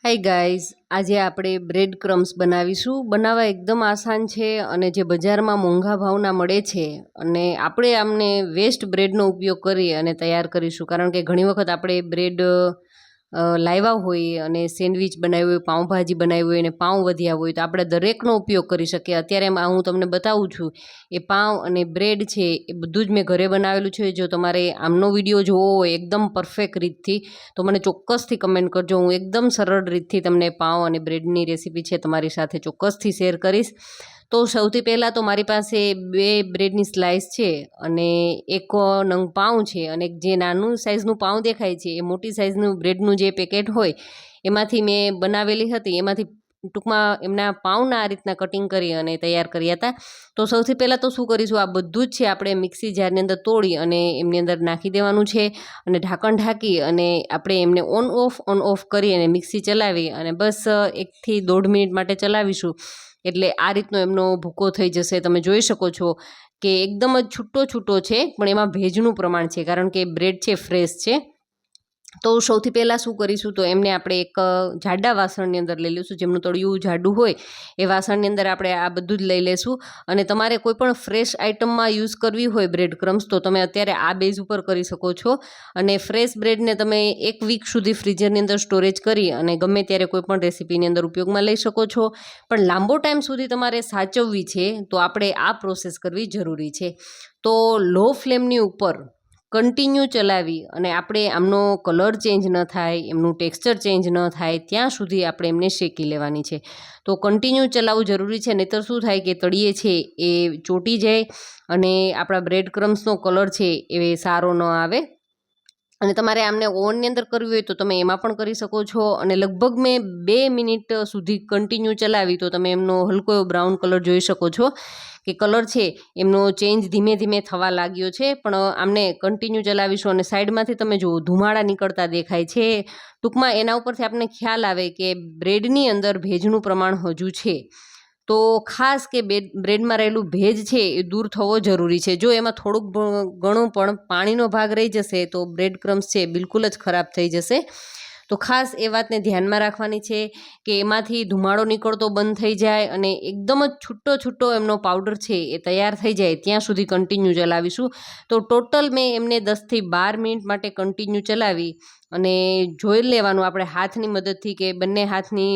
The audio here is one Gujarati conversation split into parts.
હાય ગાઈઝ, આજે આપણે બ્રેડ ક્રમ્સ બનાવીશું. બનાવવા એકદમ આસાન છે અને જે બજારમાં મોંઘા ભાવના મળે છે અને આપણે આમને વેસ્ટ બ્રેડનો ઉપયોગ કરી અને તૈયાર કરીશું. કારણ કે ઘણી વખત આપણે બ્રેડ લાવ્યા હોય અને સેન્ડવિચ બનાવી હોય, પાઉંભાજી બનાવી હોય અને પાઉં વધ્યા હોય તો આપણે દરેકનો ઉપયોગ કરી શકીએ. અત્યારે હું તમને બતાવું છું એ પાઉં અને બ્રેડ છે એ બધું જ મેં ઘરે બનાવેલું છે. જો તમારે આમનો વિડીયો જોવો હોય એકદમ પરફેક્ટ રીતથી તો મને ચોક્કસથી કમેન્ટ કરજો. હું એકદમ સરળ રીતથી તમને પાઉં અને બ્રેડની રેસીપી છે તમારી સાથે ચોક્કસથી શેર કરીશ. તો સૌથી પહેલાં તો મારી પાસે 2 બ્રેડની સ્લાઇસ છે અને એક નંગ પાઉં છે અને જે નાનું સાઇઝનું પાઉં દેખાય છે એ મોટી સાઇઝનું બ્રેડનું જે પેકેટ હોય એમાંથી મેં બનાવેલી હતી. એમાંથી ટૂંકમાં એમના પાઉંના આ રીતના કટિંગ કરી અને તૈયાર કર્યા હતા. તો સૌથી પહેલાં તો શું કરીશું, આ બધું જ છે આપણે મિક્સી જારની અંદર તોડી અને એમની અંદર નાખી દેવાનું છે અને ઢાંકણ ઢાંકી અને આપણે એમને ઓન ઓફ કરી અને મિક્સી ચલાવી અને બસ 1 થી 1.5 મિનિટ માટે ચલાવીશું. એટલે આ રીતનો એમનો ભૂકો થઈ જશે. તમે જોઈ શકો છો કે એકદમ જ છૂટો છે, પણ એમાં ભેજનું પ્રમાણ છે કારણ કે બ્રેડ છે ફ્રેશ છે. તો સૌથી પહેલાં શું કરીશું, તો એમને આપણે એક જાડા વાસણની અંદર લઈ લઈશું. જેમનું તળિયું જાડું હોય એ વાસણની અંદર આપણે આ બધું જ લઈ લઈશું. અને તમારે કોઈ પણ ફ્રેશ આઇટમમાં યુઝ કરવી હોય બ્રેડ ક્રમ્સ તો તમે અત્યારે આ બેઝ ઉપર કરી શકો છો. અને ફ્રેશ બ્રેડને તમે 1 વીક સુધી ફ્રીઝરની અંદર સ્ટોરેજ કરી અને ગમે ત્યારે કોઈ પણ રેસીપીની અંદર ઉપયોગમાં લઈ શકો છો. પણ લાંબો ટાઈમ સુધી તમારે સાચવવી છે તો આપણે આ પ્રોસેસ કરવી જરૂરી છે. તો લો ફ્લેમની ઉપર કન્ટિન્યુ ચલાવી અને આપણે આમનો કલર ચેન્જ ન થાય, એમનું ટેક્સચર ચેન્જ ન થાય ત્યાં સુધી આપણે એમને શેકી લેવાની છે. તો કન્ટિન્યુ ચલાવવું જરૂરી છે, નહીંતર શું થાય કે તળિયે છે એ ચોંટી જાય અને આપણા બ્રેડ ક્રમ્સનો કલર છે એ સારો ન આવે. અને તમારે આમને ઓવનની અંદર કરવી હોય તો તમે એમાં પણ કરી શકો છો. અને લગભગ મેં 2 મિનિટ સુધી કન્ટિન્યુ ચલાવી તો તમે એમનો હલકો એવો બ્રાઉન કલર જોઈ શકો છો કે કલર છે એમનો ચેન્જ ધીમે ધીમે થવા લાગ્યો છે. પણ આમને કન્ટિન્યુ ચલાવીશું અને સાઈડમાંથી તમે જુઓ ધુમાડા નીકળતા દેખાય છે. ટૂંકમાં એના ઉપરથી આપણને ખ્યાલ આવે કે બ્રેડની અંદર ભેજનું પ્રમાણ હજુ છે. તો ખાસ કે બ્રેડમાં રહેલું ભેજ છે એ દૂર થવો જરૂરી છે. જો એમાં થોડુંક ઘણું પણ પાણીનો ભાગ રહી જશે તો બ્રેડ ક્રમ્સ છે બિલકુલ જ ખરાબ થઈ જશે. તો ખાસ એ વાતને ધ્યાનમાં રાખવાની છે કે એમાંથી ધુમાડો નીકળતો બંધ થઈ જાય અને એકદમ જ છૂટો એમનો પાવડર છે એ તૈયાર થઈ જાય ત્યાં સુધી કન્ટિન્યુ ચલાવીશું. તો ટોટલ મેં એમને 10 થી 12 મિનિટ માટે કન્ટિન્યુ ચલાવી અને જોઈ લેવાનું આપણે હાથની મદદથી કે બંને હાથની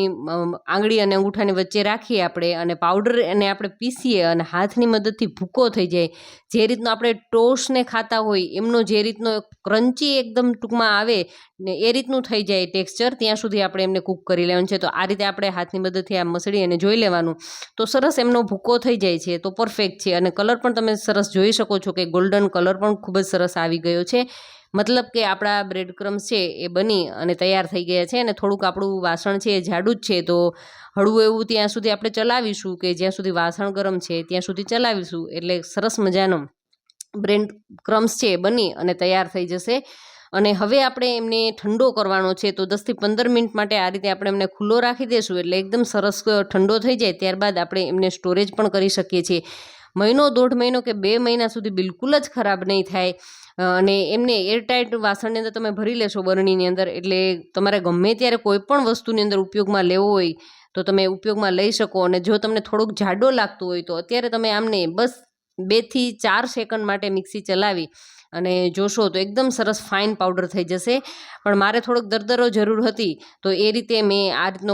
આંગળી અને અંગૂઠાની વચ્ચે રાખીએ આપણે અને પાવડર એને આપણે પીસીએ અને હાથની મદદથી ભૂકો થઈ જાય. જે રીતનો આપણે ટોસ્ટને ખાતા હોય એમનો જે રીતનો ક્રન્ચી એકદમ ટૂંકમાં આવે ને એ રીતનું થઈ જાય ટેક્સચર, ત્યાં સુધી આપણે એમને કૂક કરી લેવાનું છે. તો આ રીતે આપણે હાથની મદદથી આ મસળી અને જોઈ લેવાનું તો સરસ એમનો ભૂકો થઈ જાય છે. તો પરફેક્ટ છે અને કલર પણ તમે સરસ જોઈ શકો છો કે ગોલ્ડન કલર પણ ખૂબ જ સરસ આવી ગયો છે. મતલબ કે આપણા બ્રેડ ક્રમ્સ છે એ બની અને તૈયાર થઈ ગયા છે. અને થોડુંક આપણું વાસણ છે એ જાડું જ છે તો હળવું એવું ત્યાં સુધી આપણે ચલાવીશું કે જ્યાં સુધી વાસણ ગરમ છે ત્યાં સુધી ચલાવીશું. એટલે સરસ મજાનો બ્રેડ ક્રમ્સ છે એ બની અને તૈયાર થઈ જશે. અને હવે આપણે એમને ઠંડો કરવાનો છે તો 10 થી 15 મિનિટ માટે આ રીતે આપણે એમને ખુલ્લો રાખી દઈશું. એટલે એકદમ સરસ ઠંડો થઈ જાય ત્યારબાદ આપણે એમને સ્ટોરેજ પણ કરી શકીએ છીએ. 1.5 મહિનો કે 2 મહિના સુધી બિલકુલ જ ખરાબ નહીં થાય. અને એમને એરટાઇટ વાસણની અંદર તમે ભરી લેશો બરણીની અંદર, એટલે તમારે ગમે ત્યારે કોઈ પણ વસ્તુની અંદર ઉપયોગમાં લેવો હોય તો તમે ઉપયોગમાં લઈ શકો. અને જો તમને થોડોક જાડો લાગતો હોય તો અત્યારે તમે આમને બસ 2 થી 4 સેકન્ડ માટે મિક્સી ચલાવી અને જોશો તો એકદમ સરસ ફાઇન પાવડર થઈ જશે. પણ મારે થોડોક દરદરો જરૂર હતી તો એ રીતે મેં આ રીતનો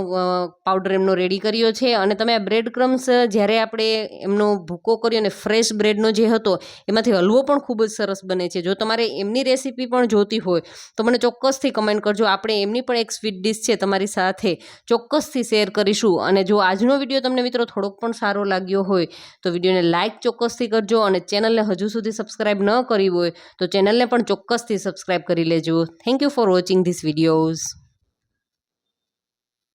પાવડર એમનો રેડી કર્યો છે. અને તમે આ બ્રેડ ક્રમ્સ જ્યારે આપણે એમનો ભૂકો કર્યો અને ફ્રેશ બ્રેડનો જે હતો એમાંથી હલવો પણ ખૂબ જ સરસ બને છે. જો તમારે એમની રેસીપી પણ જોતી હોય તો મને ચોક્કસથી કમેન્ટ કરજો. આપણે એમની પણ એક સ્વીટ ડિશ છે તમારી સાથે ચોક્કસથી શેર કરીશું. અને જો આજનો વિડીયો તમને મિત્રો થોડોક પણ સારો લાગ્યો હોય તો વિડીયોને લાઇક ચોક્કસથી કરજો અને ચેનલને હજુ સુધી સબસ્ક્રાઈબ ન કરી હોય તો ચેનલને પણ ચોક્કસથી સબસ્ક્રાઈબ કરી લેજો. Thank you for watching this videos.